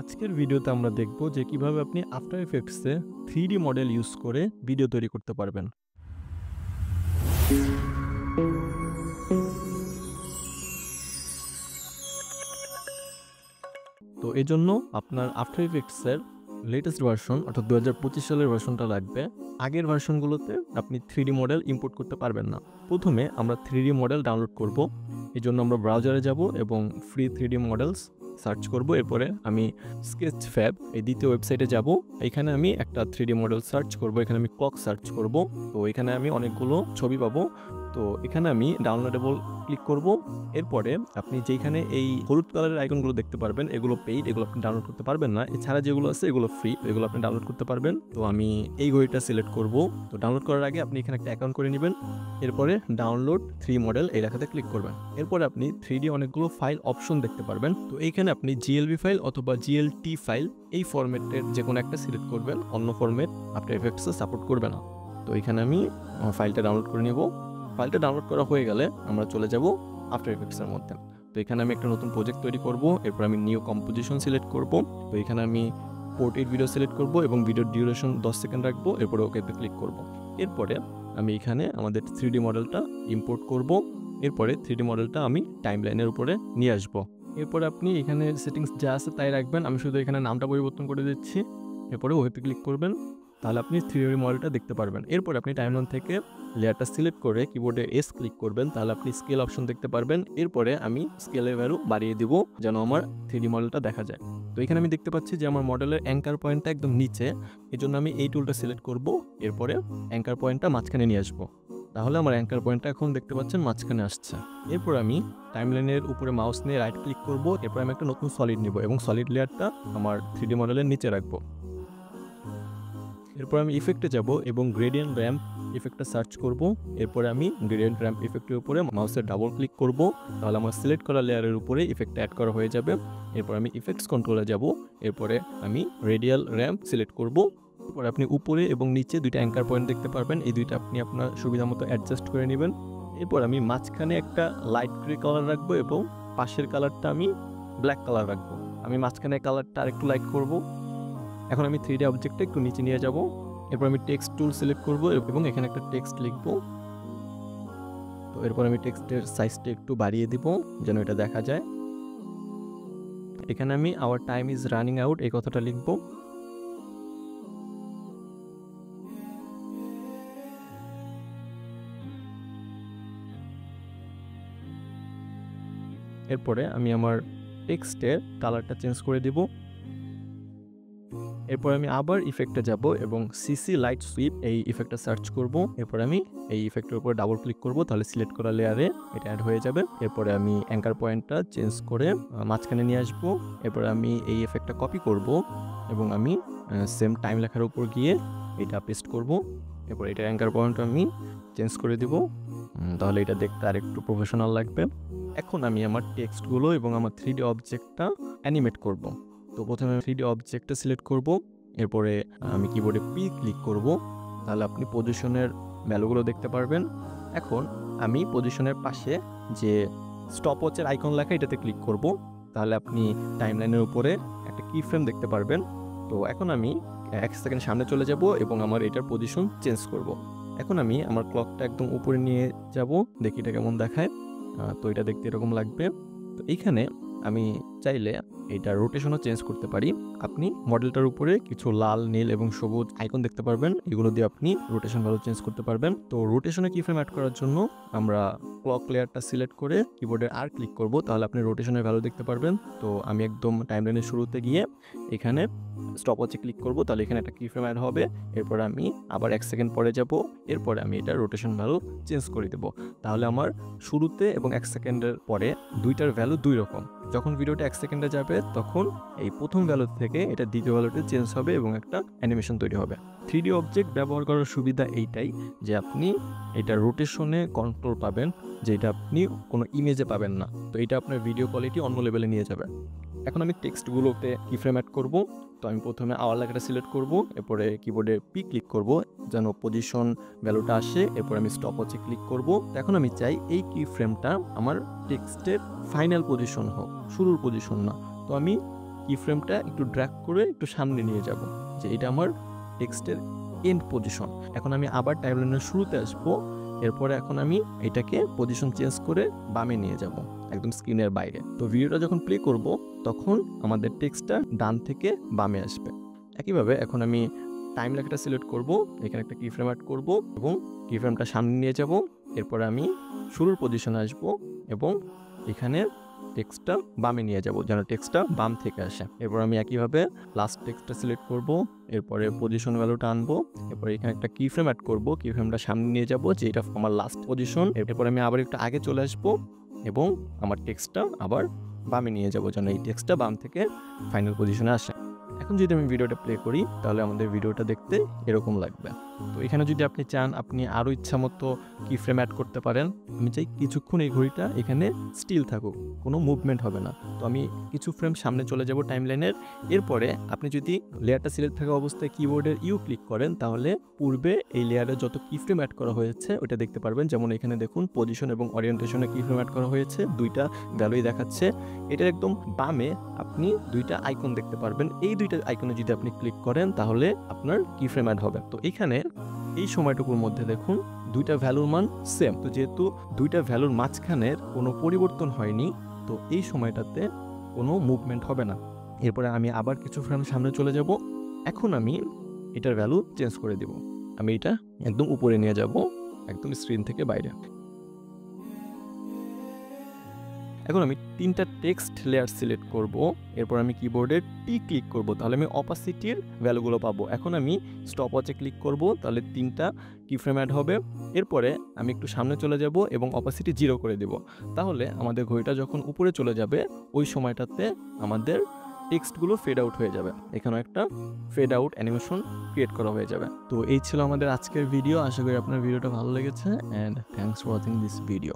আজকের ভিডিওতে আমরা দেখব যে কিভাবে আপনি আফটার ইফেক্টসে 3D মডেল ইউজ করে ভিডিও তৈরি করতে পারবেন। তো এজন্য আপনার আফটার ইফেক্টসের লেটেস্ট ভার্সন অর্থাৎ 2025 সালের ভার্সনটা লাগবে। আগের ভার্সনগুলোতে আপনি 3D মডেল ইম্পোর্ট করতে পারবেন না। প্রথমে আমরা 3D মডেল ডাউনলোড করব। এজন্য আমরা ব্রাউজারে যাব এবং ফ্রি 3D মডেলস সার্চ করব। এরপরে আমি স্কেচফ্যাব এই দ্বিতীয় ওয়েবসাইটে যাব। এখানে আমি একটা 3D মডেল সার্চ করব। এখানে আমি ক্লক সার্চ করব। তো এখানে আমি অনেকগুলো ছবি পাবো। তো এখানে আমি ডাউনলোডেবল ক্লিক করব। এরপরে আপনি যেখানে এই হলুদ কালারের আইকনগুলো দেখতে পারবেন, এগুলো পেইড, এগুলো আপনি ডাউনলোড করতে পারবেন না। এছাড়া যেগুলো আছে এগুলো ফ্রি, এগুলো আপনি ডাউনলোড করতে পারবেন। তো আমি এই ঘড়িটা সিলেক্ট করব। তো ডাউনলোড করার আগে আপনি এখানে একটা অ্যাকাউন্ট করে নেবেন। এরপরে ডাউনলোড 3 মডেল এই লেখাতে ক্লিক করবেন। এরপরে আপনি 3D অনেকগুলো ফাইল অপশন দেখতে পারবেন। তো এইখানে আপনি জিএলবি ফাইল অথবা জিএলটি ফাইল এই ফরম্যাটের যে কোনো একটা সিলেক্ট করবেন। অন্য ফরম্যাট আফটার ইফেক্টসে সাপোর্ট করবে না। তো এখানে আমি ফাইলটা ডাউনলোড করে নেব। ফাইলটা ডাউনলোড করা হয়ে গেলে আমরা চলে যাব আফটার ইফেক্টসের মধ্যে। তো এখানে আমি একটা নতুন প্রজেক্ট তৈরি করব। এরপর আমি নিউ কম্পোজিশন সিলেক্ট করব। তো এখানে আমি পোর্ট্রেট ভিডিও সিলেক্ট করব এবং ভিডিওর ডিউরেশন 10 সেকেন্ড রাখবো। এরপরে ওকেতে ক্লিক করব। এরপরে আমি এখানে আমাদের 3D মডেলটা ইম্পোর্ট করব। এরপরে 3D মডেলটা আমি টাইমলাইনের উপরে নিয়ে আসব। এরপরে আপনি এখানে সেটিংস যা আছে তাই রাখবেন। আমি শুধু এখানে নামটা পরিবর্তন করে দিচ্ছি। এরপরে ওয়েবে ক্লিক করবেন, তাহলে আপনি 3D মডেলটা দেখতে পারবেন। এরপরে আপনি টাইমলাইন থেকে লেয়ারটা সিলেক্ট করে কিবোর্ডে এস ক্লিক করবেন, তাহলে আপনি স্কেল অপশন দেখতে পারবেন। এরপরে আমি স্কেলের ভ্যালু বাড়িয়ে দিব যেন আমার 3D মডেলটা দেখা যায়। তো এখানে আমি দেখতে পাচ্ছি যে আমার মডেলের অ্যাঙ্কার পয়েন্টটা একদম নিচে, এই জন্য আমি এই টুলটা সিলেক্ট করব। এরপরে অ্যাঙ্কার পয়েন্টটা মাঝখানে নিয়ে আসবো, তাহলে আমার অ্যাঙ্কার পয়েন্টটা এখন দেখতে পাচ্ছেন মাঝখানে আসছে। এরপর আমি টাইমলাইনের উপরে মাউস নিয়ে রাইট ক্লিক করব। এরপর আমি একটা নতুন সলিড নিব এবং সলিড লেয়ারটা আমার 3D মডেলের নিচে রাখবো। এরপর আমি ইফেক্টে যাব এবং গ্রেডিয়েন্ট র্যাম্প ইফেক্টটা সার্চ করব। এরপরে আমি গ্রেডিয়েন্ট র্যাম্প ইফেক্টের উপরে মাউসের ডাবল ক্লিক করব, তাহলে আমার সিলেক্ট করা লেয়ারের উপরে ইফেক্ট অ্যাড করা হয়ে যাবে। এরপর আমি ইফেক্টস কন্ট্রোলে যাব। এরপরে আমি রেডিয়াল র্যাম্প সিলেক্ট করব। এরপর আপনি উপরে এবং নিচে দুইটা অ্যাঙ্কার পয়েন্ট দেখতে পারবেন। এই দুইটা আপনি আপনার সুবিধা মতো অ্যাডজাস্ট করে নেবেন। এরপর আমি মাঝখানে একটা লাইট গ্রে কালার রাখবো এবং পাশের কালারটা আমি ব্ল্যাক কালার রাখবো। আমি মাঝখানে কালারটা আরেকটু লাইট করব। এখন আমি 3D অবজেক্টটা একটু নিচে নিয়ে যাব। এরপর আমি টেক্সট টুল সিলেক্ট করব এবং এখানে একটা টেক্সট লিখব। তো এরপর আমি টেক্সটের সাইজটা একটু বাড়িয়ে দিব যেন এটা দেখা যায়। এখানে আমি our time is running out এই কথাটা লিখব। এরপরে আমি আমার টেক্সটের কালারটা চেঞ্জ করে দিব। এরপর আমি আবার ইফেক্টে যাব এবং সিসি লাইট সুইপ এই ইফেক্টটা সার্চ করব। এরপর আমি এই ইফেক্টের উপর ডাবল ক্লিক করব, তাহলে সিলেক্ট করা লেয়ারে এটা অ্যাড হয়ে যাবে। এরপরে আমি অ্যাঙ্কার পয়েন্টটা চেঞ্জ করে মাঝখানে নিয়ে আসবো। এরপর আমি এই ইফেক্টটা কপি করব এবং আমি সেম টাইম লেখার উপর গিয়ে এটা পেস্ট করব। এরপর এটা অ্যাঙ্কার পয়েন্ট আমি চেঞ্জ করে দিব, তাহলে এটা দেখতে আর একটু প্রফেশনাল লাগবে। এখন আমি আমার টেক্সটগুলো এবং আমার 3D অবজেক্টটা অ্যানিমেট করব। তো প্রথমে 3D অবজেক্টটা সিলেক্ট করব। এরপরে আমি কিবোর্ডে পি ক্লিক করব, তাহলে আপনি পজিশনের ভ্যালুগুলো দেখতে পারবেন। এখন আমি পজিশনের পাশে যে স্টপওয়াচের আইকন লেখা এটাতে ক্লিক করব, তাহলে আপনি টাইমলাইনের উপরে একটা কি ফ্রেম দেখতে পারবেন। তো এখন আমি 1 সেকেন্ড সামনে চলে যাব এবং আমার এটার পজিশন চেঞ্জ করব। এখন আমি আমার ক্লকটা একদম উপরে নিয়ে যাব, দেখি এটা কেমন দেখায়। তো এটা দেখতে এরকম লাগবে। তো এইখানে আমি চাইলে এটা রোটেশনও চেঞ্জ করতে পারি। আপনি মডেলটার উপরে কিছু লাল, নীল এবং সবুজ আইকন দেখতে পারবেন, এগুলো দিয়ে আপনি রোটেশন ভ্যালু চেঞ্জ করতে পারবেন। তো রোটেশনে কি ফ্রেম অ্যাড করার জন্য আমরা ক্লক লেয়ারটা সিলেক্ট করে কিবোর্ডে আর ক্লিক করব, তাহলে আপনি রোটেশনের ভ্যালু দেখতে পারবেন। তো আমি একদম টাইমলাইনের শুরুতে গিয়ে এখানে স্টপওয়াচে ক্লিক করব, তাহলে এখানে একটা কি ফ্রেম অ্যাড হবে। এরপর আমি আবার 1 সেকেন্ড পরে যাব। এরপরে আমি এটা রোটেশন ভ্যালু চেঞ্জ করে দেব, তাহলে আমার শুরুতে এবং 1 সেকেন্ডের পরে দুইটার ভ্যালু দুই রকম। যখন ভিডিওটা 1 সেকেন্ডে যাবে তখন এই প্রথম ভ্যালু থেকে এটা দ্বিতীয় ভ্যালুতে চেঞ্জ হবে এবং একটা অ্যানিমেশন তৈরি হবে। 3D অবজেক্ট ব্যবহার করার সুবিধা এইটাই যে আপনি এটা রোটেশনে কন্ট্রোল পাবেন, যেটা আপনি কোনো ইমেজে পাবেন না। তো এটা আপনার ভিডিও কোয়ালিটি অন্য লেভেলে নিয়ে যাবে। এখন আমি টেক্সটগুলোতে কি ফ্রেম অ্যাড করব। তো আমি প্রথমে আওয়ার লেখাটা সিলেক্ট করব, এরপরে কিবোর্ডে পি ক্লিক করব যেন পজিশন ভ্যালুটা আসে। এরপর আমি স্টপওয়াচে ক্লিক করব। এখন আমি চাই এই কি ফ্রেমটা আমার টেক্সটের ফাইনাল পজিশন হোক, শুরুর পজিশন না। তো আমি কি ফ্রেমটা একটু ড্র্যাগ করে একটু সামনে নিয়ে যাব, যে এটা আমার টেক্সটের এন্ড পজিশন। এখন আমি আবার টাইমলাইনের শুরুতে আসবো, এরপরে এখন আমি এটাকে পজিশন চেঞ্জ করে বামে নিয়ে যাব, একদম স্ক্রিনের বাইরে। তো ভিডিওটা যখন প্লে করব তখন আমাদের টেক্সটটা ডান থেকে বামে আসবে। একইভাবে এখন আমি টাইম লেখাটা সিলেক্ট করব, এখানে একটা কি ফ্রেম অ্যাড করব এবং কি ফ্রেমটা সামনে নিয়ে যাব। এরপরে আমি শুরুর পজিশনে আসব এবং এখানে টেক্সটটা বামে নিয়ে যাব, যেন টেক্সটটা বাম থেকে আসে। এরপর আমি একইভাবে লাস্ট টেক্সটটা সিলেক্ট করব, এরপরে পজিশন ভ্যালুটা আনবো, এরপর এখানে একটা কি ফ্রেম অ্যাড করব, কি ফ্রেমটা সামনে নিয়ে যাব, যে এটা আমার লাস্ট পজিশন। এরপর আমি আবার একটু আগে চলে আসবো এবং আমার টেক্সটটা আবার বামে নিয়ে যাব, যেন এই টেক্সটটা বাম থেকে ফাইনাল পজিশনে আসে। এখন যদি আমি ভিডিওটা প্লে করি তাহলে আমাদের ভিডিওটা দেখতে এরকম লাগবে। তো এখানে যদি আপনি চান আপনি আরও ইচ্ছা মতো কি ফ্রেম অ্যাড করতে পারেন। আমি চাই কিছুক্ষণ এই ঘড়িটা এখানে স্টিল থাকুক, কোনো মুভমেন্ট হবে না। তো আমি কিছু ফ্রেম সামনে চলে যাব টাইমলাইনের। এরপরে আপনি যদি লেয়ারটা সিলেক্ট থাকা অবস্থায় কিবোর্ডের ইউ ক্লিক করেন তাহলে পূর্বে এই লেয়ারে যত কি ফ্রেম অ্যাড করা হয়েছে ওটা দেখতে পারবেন। যেমন এখানে দেখুন পজিশন এবং ওরিয়েন্টেশনে কি ফ্রেম অ্যাড করা হয়েছে, দুইটা ভ্যালুই দেখাচ্ছে। এটার একদম বামে আপনি দুইটা আইকন দেখতে পারবেন, এই দুইটা আইকনে যদি আপনি ক্লিক করেন তাহলে আপনার কি ফ্রেম অ্যাড হবে। তো এখানে এই সময়টুকুর মধ্যে দেখুন দুইটা ভ্যালুর মান সেম, তো যেহেতু দুইটা ভ্যালুর মাঝখানের কোনো পরিবর্তন হয়নি তো এই সময়টাতে কোনো মুভমেন্ট হবে না। এরপরে আমি আবার কিছু ফ্রেম সামনে চলে যাব। এখন আমি এটার ভ্যালু চেঞ্জ করে দিব, আমি এটা একদম উপরে নিয়ে যাব, একদম স্ক্রিন থেকে বাইরে। এখন আমি তিনটা টেক্সট লেয়ার সিলেক্ট করব, এরপর আমি কিবোর্ডে টি ক্লিক করব, তাহলে আমি অপাসিটির ভ্যালুগুলো পাবো। এখন আমি স্টপ ওয়াচে ক্লিক করব, তাহলে তিনটা কি ফ্রেম অ্যাড হবে। এরপরে আমি একটু সামনে চলে যাব এবং অপাসিটি 0 করে দেব, তাহলে আমাদের ঘড়িটা যখন উপরে চলে যাবে ওই সময়টাতে আমাদের টেক্সটগুলো ফেড আউট হয়ে যাবে, এখানেও একটা ফেড আউট অ্যানিমেশন ক্রিয়েট করা হয়ে যাবে। তো এই ছিল আমাদের আজকের ভিডিও। আশা করি আপনার ভিডিওটা ভালো লেগেছে and thanks for watching this video.